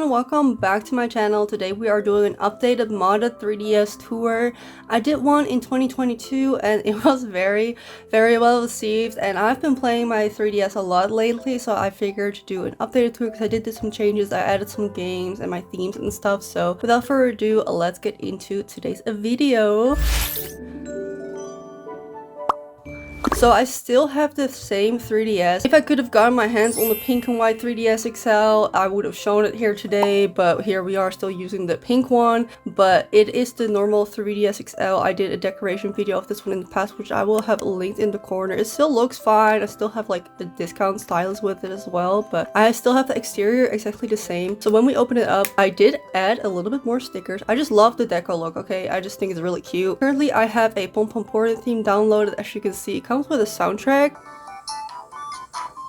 everyone, welcome back to my channel. Today we are doing an updated modded 3DS tour. I did one in 2022 and it was very well received, and I've been playing my 3DS a lot lately, so I figured to do an updated tour because I did some changes. I added some games and my themes and stuff. So without further ado, let's get into today's video. So I still have the same 3DS. If I could have gotten my hands on the pink and white 3DS XL, I would have shown it here today, but here we are still using the pink one. But it is the normal 3DS XL. I did a decoration video of this one in the past, which I will have linked in the corner. It still looks fine. I still have like the discount stylus with it as well, but I still have the exterior exactly the same. So when we open it up, I did add a little bit more stickers. I just love the deco look, okay? I just think it's really cute. Currently, I have a Pom Pom Porn theme downloaded. As you can see, it comes with a soundtrack,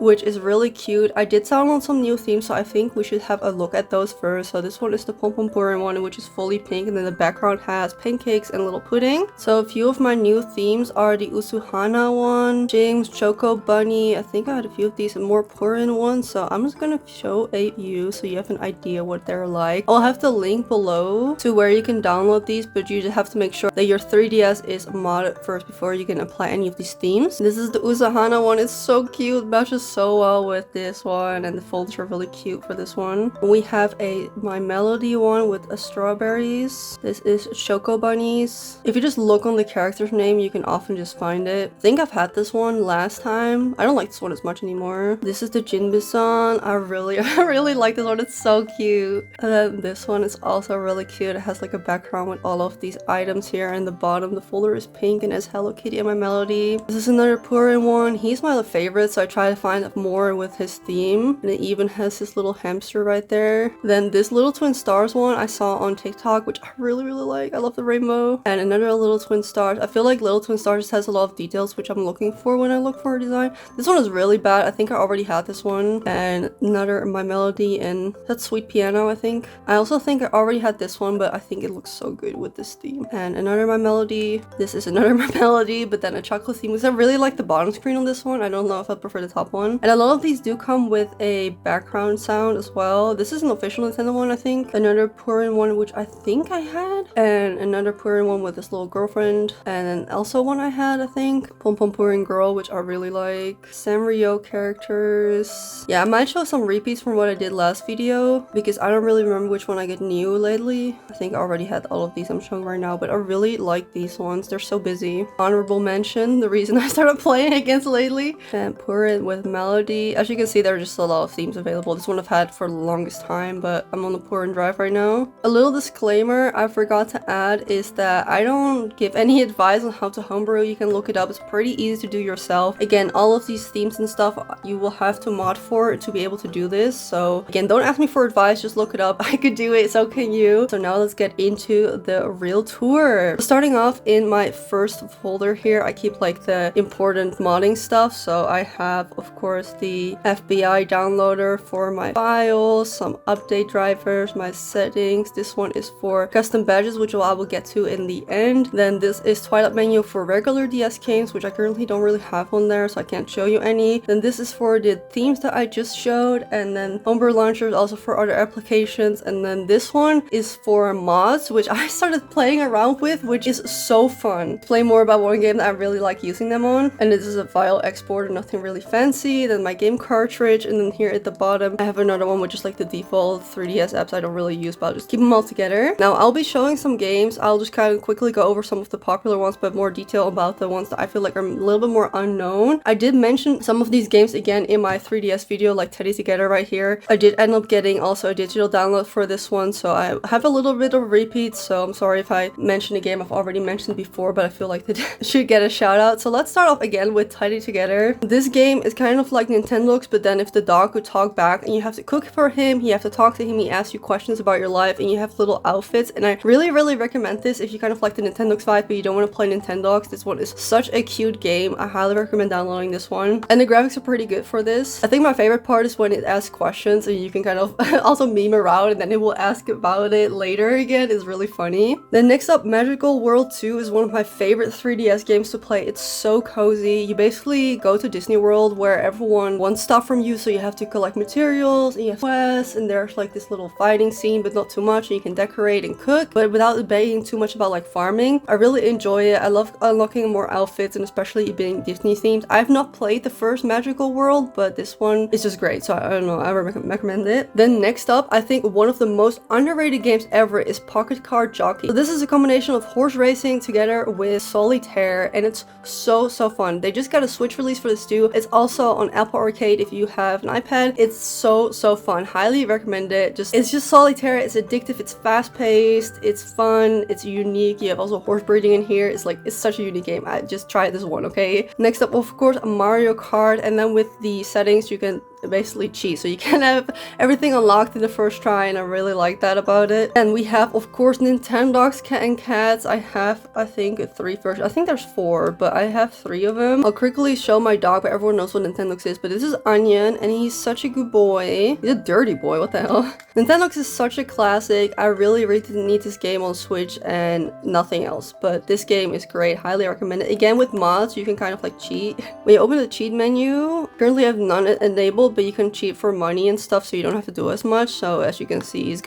which is really cute. I did download some new themes, so I think we should have a look at those first. So this one is the Pom Pom Purin one, which is fully pink, and then the background has pancakes and little pudding. So a few of my new themes are the Usuhana one, James, Choco Bunny. I think I had a few of these and more Purin ones, so I'm just gonna show a few so you have an idea what they're like. I'll have the link below to where you can download these, but you just have to make sure that your 3DS is modded first before you can apply any of these themes. This is the Usuhana one. It's so cute. It matches so well with this one, and the folders are really cute for this one. We have a My Melody one with strawberries. This is Choco Bunnies. If you just look on the character's name, you can often just find it. I think I've had this one last time. I don't like this one as much anymore. This is the Jinbei-san. I really like this one. It's so cute. And then this one is also really cute. It has like a background with all of these items here, and the bottom the folder is pink and has Hello Kitty and My Melody. This is another Purin one. He's my favorite, so I try to find more with his theme, and it even has this little hamster right there. Then this little twin stars one I saw on TikTok, which I really like. I love the rainbow. And another little twin stars. I feel like little twin stars has a lot of details which I'm looking for when I look for a design. This one is really bad. I think I already had this one. And another My Melody and that Sweet Piano, I think. I also think I already had this one, but I think it looks so good with this theme. And another My Melody. This is another My Melody, but then a chocolate theme, because I really like the bottom screen on this one. I don't know if I prefer the top one. And a lot of these do come with a background sound as well. This is an official Nintendo one, I think. Another Purin one, which I think I had. And another Purin one with this little girlfriend. And then also one I had, I think. Pom Pom Purin Girl, which I really like. Sanrio characters. Yeah, I might show some repeats from what I did last video, because I don't really remember which one I get new lately. I think I already had all of these I'm showing right now, but I really like these ones. They're so busy. Honorable mention, the reason I started playing against lately. And Purin with Melody. As you can see, there are just a lot of themes available. This one I've had for the longest time, but I'm on the Purin drive right now. A little disclaimer I forgot to add is that I don't give any advice on how to homebrew. You can look it up. It's pretty easy to do yourself. Again, all of these themes and stuff you will have to mod for to be able to do this. So again, don't ask me for advice, just look it up. I could do it, so can you. So now let's get into the real tour. Starting off in my first folder here, I keep like the important modding stuff. So I have, of course, the FBI downloader for my files, some update drivers, my settings. This one is for custom badges, which I will get to in the end. Then this is Twilight menu for regular DS games, which I currently don't really have on there, so I can't show you any. Then this is for the themes that I just showed, and then Homebrew Launcher is also for other applications. And then this one is for mods, which I started playing around with, which is so fun. Play more about one game that I really like using them on. And this is a file exporter, nothing really fancy. Then my game cartridge, and then here at the bottom I have another one which is like the default 3DS apps I don't really use, but I'll just keep them all together. Now I'll be showing some games. I'll just kind of quickly go over some of the popular ones, but more detail about the ones that I feel like are a little bit more unknown. I did mention some of these games again in my 3DS video, like Teddy Together right here. I did end up getting also a digital download for this one, so I have a little bit of repeats, so I'm sorry if I mention a game I've already mentioned before, but I feel like they should get a shout out. So let's start off again with Teddy Together. This game is kind of like Nintendo's, but then if the dog could talk back, and you have to cook for him, you have to talk to him, he asks you questions about your life, and you have little outfits. And I really recommend this if you kind of like the Nintendo's vibe but you don't want to play Nintendo's. This one is such a cute game. I highly recommend downloading this one, and the graphics are pretty good for this. I think my favorite part is when it asks questions and you can kind of also meme around, and then it will ask about it later again. It's really funny. Then next up, Magical World 2 is one of my favorite 3DS games to play. It's so cozy. You basically go to Disney World where everyone wants stuff from you, so you have to collect materials, and you have quests, and there's like this little fighting scene, but not too much, and you can decorate and cook, but without being too much about like farming. I really enjoy it. I love unlocking more outfits, and especially being Disney themed. I've not played the first Magical World, but this one is just great, so I don't know, I recommend it. Then next up, I think one of the most underrated games ever is Car Jockey. So this is a combination of horse racing together with solitaire, and it's so fun. They just got a Switch release for this too. It's also on Apple Arcade if you have an iPad. It's so fun. Highly recommend it. It's just solitaire. It's addictive. It's fast paced. It's fun. It's unique. You have also horse breeding in here. It's such a unique game. I just tried this one, okay? Next up, of course, Mario Kart, and then with the settings you can basically cheat, so you can have everything unlocked in the first try, and I really like that about it. And we have, of course, Nintendogs Cat and Cats. I have, I think, 3 versions. I think there's 4, but I have 3 of them. I'll quickly show my dog, but everyone knows what Nintendogs is. But this is Onion, and he's such a good boy. He's a dirty boy, what the hell? Nintendogs is such a classic. I really need this game on Switch and nothing else, but this game is great. Highly recommend it. Again, with mods, you can kind of like cheat. When you open the cheat menu, currently I have none enabled, but you can cheat for money and stuff, so you don't have to do as much. So as you can see, he's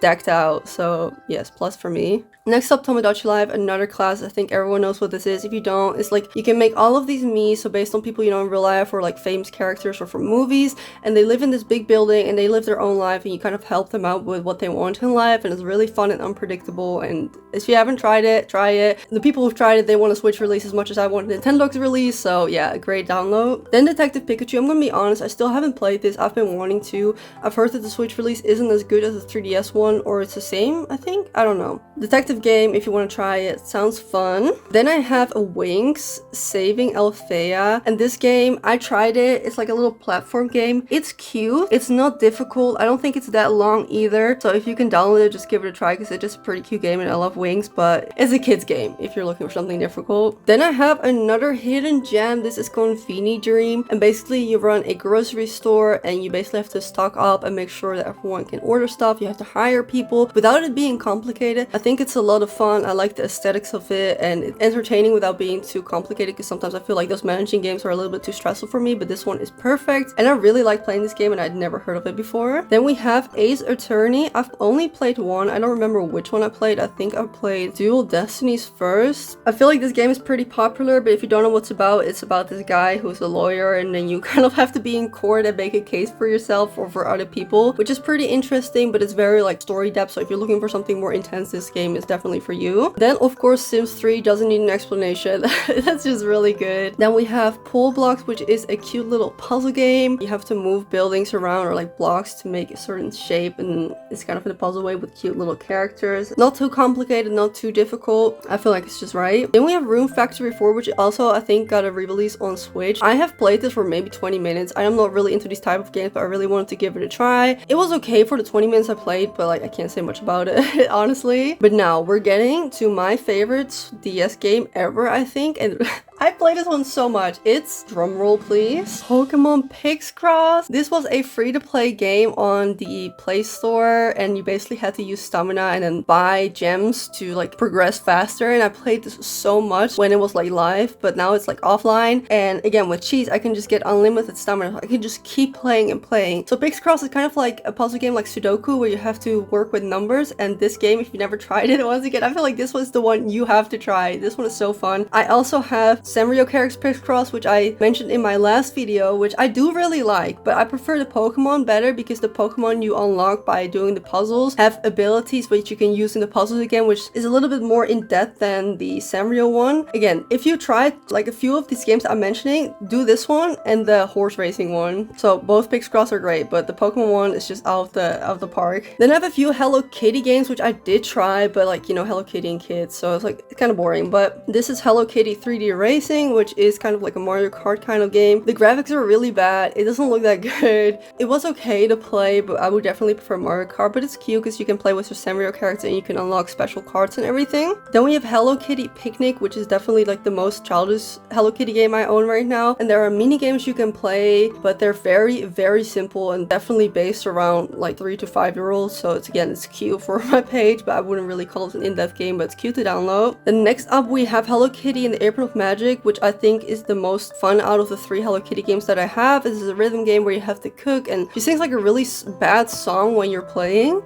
decked out, so yes, plus for me. Next up, Tomodachi Live, another class. I think everyone knows what this is. If you don't, it's like you can make all of these Miis, so based on people you know in real life or like famous characters or from movies, and they live in this big building and they live their own life, and you kind of help them out with what they want in life, and it's really fun and unpredictable. And if you haven't tried it, try it. The people who've tried it, they want a Switch release as much as I want a Nintendo's release, so yeah, a great download. Then Detective Pikachu. I'm gonna be honest, I still haven't played this. I've been wanting to. I've heard that the Switch release isn't as good as the 3DS one, or it's the same, I think. I don't know. Detective game, if you want to try it, sounds fun. Then I have a Winx Saving Althea, and this game, I tried it. It's like a little platform game. It's cute. It's not difficult. I don't think it's that long either. So if you can download it, just give it a try, because it's just a pretty cute game, and I love Winx, but it's a kid's game if you're looking for something difficult. Then I have another hidden gem. This is Confini Dream, and basically you run a grocery store, and you basically have to stock up and make sure that everyone can order stuff. You have to hire people without it being complicated. I think it's a lot of fun. I like the aesthetics of it, and it's entertaining without being too complicated, because sometimes I feel like those managing games are a little bit too stressful for me, but this one is perfect, and I really like playing this game, and I'd never heard of it before. Then we have Ace Attorney. I've only played one. I don't remember which one I played. I think I played Dual Destinies first. I feel like this game is pretty popular, but if you don't know what's about this guy who's a lawyer, and then you kind of have to be in court and make a case for yourself or for other people, which is pretty interesting, but it's very like story depth, so if you're looking for something more intense, this game is definitely for you. Then of course Sims 3 doesn't need an explanation. That's just really good. Then we have Pull Blocks, which is a cute little puzzle game. You have to move buildings around or like blocks to make a certain shape, and it's kind of in a puzzle way with cute little characters. Not too complicated, not too difficult. I feel like it's just right. Then we have Room Factory 4, which also I think got a re-release on Switch. I have played this for maybe 20 minutes. I am not really into these type of games, but I really wanted to give it a try. It was okay for the 20 minutes I played, but like I can't say much about it honestly. But now we're getting to my favorite DS game ever, I think, and I played this one so much. It's, drumroll please, Pokemon Pixcross. This was a free-to-play game on the Play Store, and you basically had to use stamina and then buy gems to like progress faster, and I played this so much when it was like live, but now it's like offline, and again with cheats I can just get unlimited stamina. I can just keep playing and playing. So Pixcross is kind of like a puzzle game like Sudoku, where you have to work with numbers, and this game, if you never tried it, once again, I feel like this was the one you have to try. This one is so fun. I also have Sanrio Characters Pixcross, which I mentioned in my last video, which I do really like, but I prefer the Pokemon better, because the Pokemon you unlock by doing the puzzles have abilities which you can use in the puzzles again, which is a little bit more in depth than the Sanrio one. Again, if you tried like a few of these games I'm mentioning, do this one and the horse racing one. So both Pixcross are great, but the Pokemon one is just out of the park. Then I have a few Hello Kitty games which I did try, but like, you know, Hello Kitty and kids, so it's like, it's kind of boring. But this is Hello Kitty 3D Racing, which is kind of like a Mario Kart kind of game. The graphics are really bad. It doesn't look that good. It was okay to play, but I would definitely prefer Mario Kart, but it's cute because you can play with your Sanrio character and you can unlock special cards and everything. Then we have Hello Kitty Picnic, which is definitely like the most childish Hello Kitty game I own right now. And there are mini games you can play, but they're very simple and definitely based around like 3 to 5 year olds. So it's, again, it's cute for my page, but I wouldn't really call it almost an in-depth game, but it's cute to download. Then next up we have Hello Kitty and the Apron of Magic, which I think is the most fun out of the 3 Hello Kitty games that I have. This is a rhythm game where you have to cook, and she sings like a really bad song when you're playing.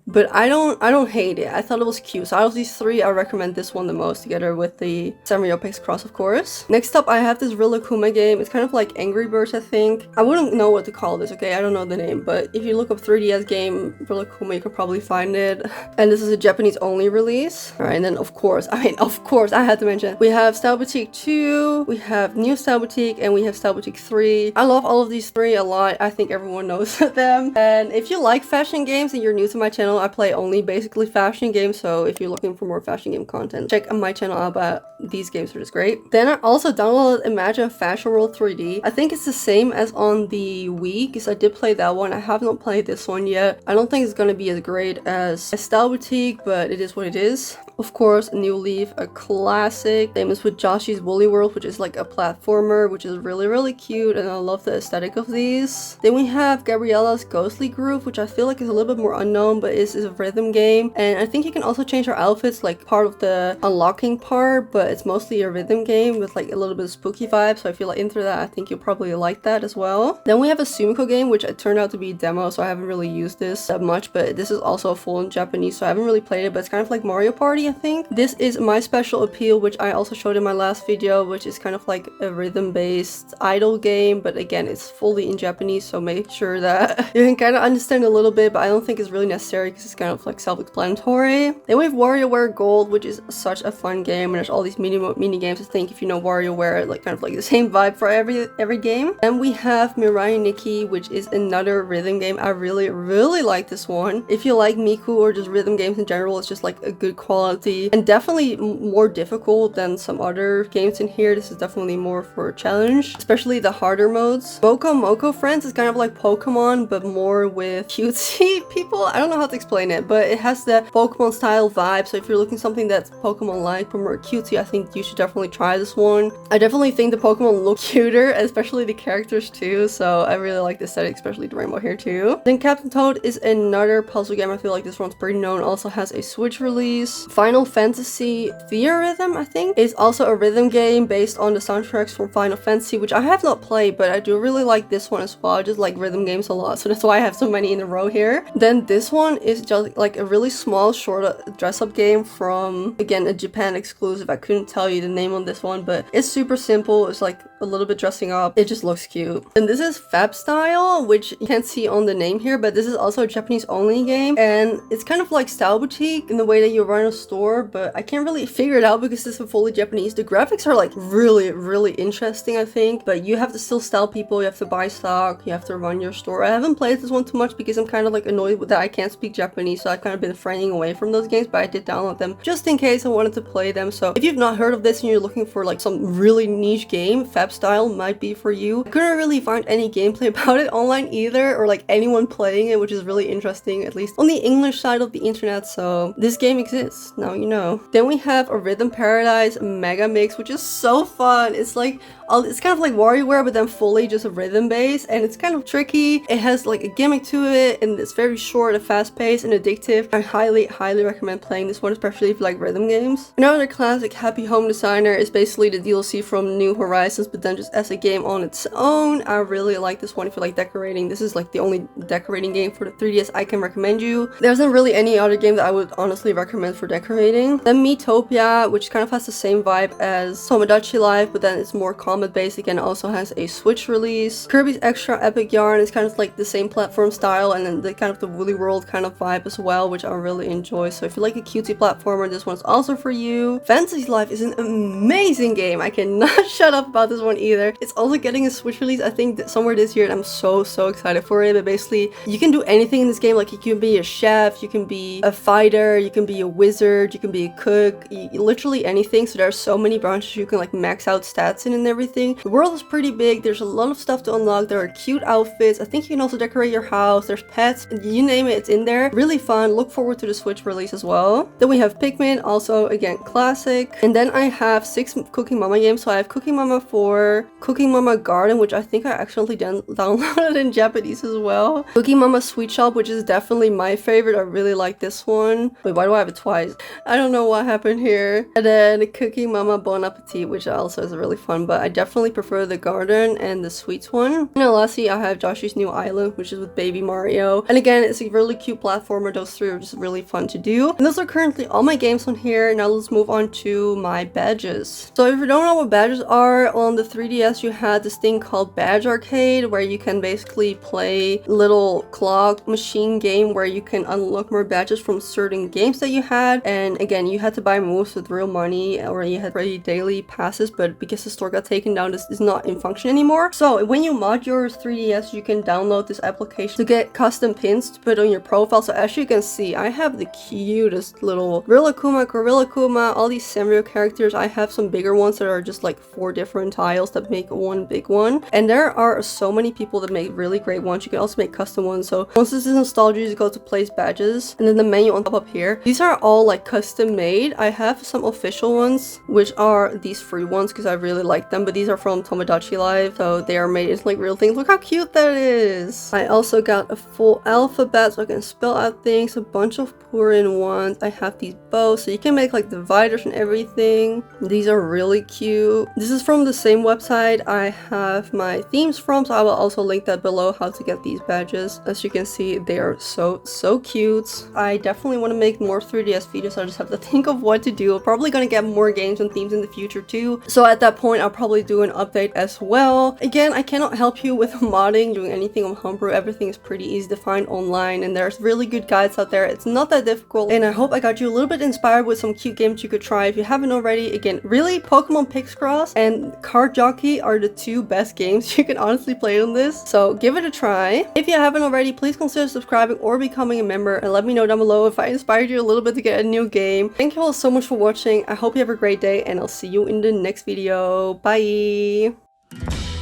But I don't hate it. I thought it was cute. So out of these 3, I recommend this one the most, together with the Samurai Opex Cross, of course. Next up, I have this Rilakkuma game. It's kind of like Angry Birds, I think. I wouldn't know what to call this, okay? I don't know the name, but if you look up 3DS game Rilakkuma, you could probably find it. And this is a Japanese-only release. Alright, and then of course, I had to mention, we have Style Boutique 2, we have New Style Boutique, and we have Style Boutique 3. I love all of these 3 a lot. I think everyone knows them. And if you like fashion games and you're new to my channel, I play only basically fashion games, so if you're looking for more fashion game content, check my channel out, but these games are just great. Then I also downloaded Imagine Fashion World 3D. I think it's the same as on the Wii, because I did play that one. I have not played this one yet. I don't think it's gonna be as great as Style Boutique, but it is what it is. Of course, New Leaf, a classic. Same as with Joshi's Woolly World, which is like a platformer, which is really cute, and I love the aesthetic of these. Then we have Gabriellas Ghostly Groove, which I feel like is a little bit more unknown, but is a rhythm game. And I think you can also change your outfits, like part of the unlocking part, but it's mostly a rhythm game with like a little bit of spooky vibe. So if you're into that, I think you'll probably like that as well. Then we have a Sumiko game, which it turned out to be a demo, so I haven't really used this that much, but this is also full in Japanese, so I haven't really played it, but it's kind of like Mario Party, I think. This is My Special Appeal, which I also showed in my last video, which is kind of like a rhythm-based idol game, but again, it's fully in Japanese, so make sure that you can kind of understand a little bit, but I don't think it's really necessary because it's kind of like self-explanatory. Then we have WarioWare Gold, which is such a fun game, and there's all these mini games. I think if you know WarioWare, like kind of like the same vibe for every game. And we have Mirai Nikki, which is another rhythm game. I really like this one. If you like Miku or just rhythm games in general, it's just like a good quality and definitely more difficult than some other games in here. This is definitely more for a challenge, especially the harder modes. Boko Moko Friends is kind of like Pokemon, but more with cutesy people. I don't know how to explain it, but it has the Pokemon style vibe. So if you're looking something that's Pokemon-like but more cutesy, I think you should definitely try this one. I definitely think the Pokemon look cuter, especially the characters too. So I really like the aesthetic, especially the rainbow here too. Then Captain Toad is another puzzle game. I feel like this one's pretty known. Also has a Switch release. Final Fantasy Theorhythm, I think, is also a rhythm game based on the soundtracks from Final Fantasy, which I have not played, but I do really like this one as well. I just like rhythm games a lot, so that's why I have so many in a row here. Then this one is just like a really small short dress-up game from, again, a Japan exclusive. I couldn't tell you the name on this one, but it's super simple. It's like a little bit dressing up. It just looks cute. And this is Fab Style, which you can't see on the name here, but this is also a Japanese only game, and it's kind of like Style Boutique in the way that you run a store, but I can't really figure it out because this is fully Japanese. The graphics are like really interesting, I think, but you have to still style people, you have to buy stock, you have to run your store. I haven't played this one too much because I'm kind of like annoyed that I can't speak Japanese, so I've kind of been refraining away from those games, but I did download them just in case I wanted to play them. So if you've not heard of this and you're looking for like some really niche game, Fab Style might be for you. I couldn't really find any gameplay about it online either, or like anyone playing it, which is really interesting, at least on the English side of the internet. So this game exists, now you know. Then we have a Rhythm Paradise Mega Mix, which is so fun. It's like it's kind of like WarioWare, but then fully just a rhythm base, and it's kind of tricky. It has like a gimmick to it, and it's very short and fast paced and addictive. I highly recommend playing this one, especially if you like rhythm games. Another classic, Happy Home Designer, is basically the DLC from New Horizons, but then just as a game on its own. I really like this one if you like decorating. This is like the only decorating game for the 3DS I can recommend you. There isn't really any other game that I would honestly recommend for decorating. Then Miitopia, which kind of has the same vibe as Tomodachi Life, but then it's more combat based. Again, also has a Switch release. Kirby's Extra Epic Yarn is kind of like the same platform style, and then the kind of the Woolly World kind of vibe as well, which I really enjoy. So if you like a cutesy platformer, this one's also for you. Fantasy Life is an amazing game. I cannot shut up about this one either. It's also getting a Switch release, I think, somewhere this year, and I'm so excited for it. But basically, you can do anything in this game. Like, you can be a chef, you can be a fighter, you can be a wizard, you can be a cook, literally anything. So there are so many branches you can like max out stats in and everything. everything. The world is pretty big. There's a lot of stuff to unlock. There are cute outfits. I think you can also decorate your house. There's pets. You name it, it's in there. Really fun. Look forward to the Switch release as well. Then we have Pikmin, also again classic. And then I have 6 Cooking Mama games. So I have Cooking Mama 4, Cooking Mama Garden, which I think I accidentally downloaded in Japanese as well. Cooking Mama Sweet Shop, which is definitely my favorite. I really like this one. Wait, why do I have it twice? I don't know what happened here. And then Cooking Mama Bon Appetit, which also is really fun, but I definitely prefer the garden and the sweets one. And then lastly, I have Yoshi's New Island, which is with Baby Mario. And again, it's a really cute platformer. Those 3 are just really fun to do. And those are currently all my games on here. Now let's move on to my badges. So if you don't know what badges are, on the 3DS you had this thing called Badge Arcade, where you can basically play little clock machine game where you can unlock more badges from certain games that you had. And again, you had to buy moves with real money, or you had ready daily passes, but because the store got taken down, this is not in function anymore. So when you mod your 3DS, you can download this application to get custom pins to put on your profile. So as you can see, I have the cutest little Rillakkuma, Gorillakuma, all these Sanrio characters. I have some bigger ones that are just like 4 different tiles that make one big one. And there are so many people that make really great ones. You can also make custom ones. So once this is installed, you just go to place badges, and then the menu on top up here. These are all like custom made. I have some official ones, which are these free ones because I really like them, but these are from Tomodachi Live, so they are made into like real things. Look how cute that is. I also got a full alphabet so I can spell out things, a bunch of pour-in ones. I have these bows so you can make like dividers and everything. These are really cute. This is from the same website I have my themes from, so I will also link that below how to get these badges. As you can see, they are so cute. I definitely want to make more 3DS videos. I just have to think of what to do. I'm probably gonna get more games and themes in the future too, so at that point I'll probably do an update as well. Again, I cannot help you with modding, doing anything on homebrew. Everything is pretty easy to find online, and there's really good guides out there. It's not that difficult, and I hope I got you a little bit inspired with some cute games you could try if you haven't already. Again, really, Pokemon Pixcross and Car Jockey are the 2 best games you can honestly play on this, so give it a try. If you haven't already, please consider subscribing or becoming a member, and let me know down below if I inspired you a little bit to get a new game. Thank you all so much for watching. I hope you have a great day, and I'll see you in the next video. Bye!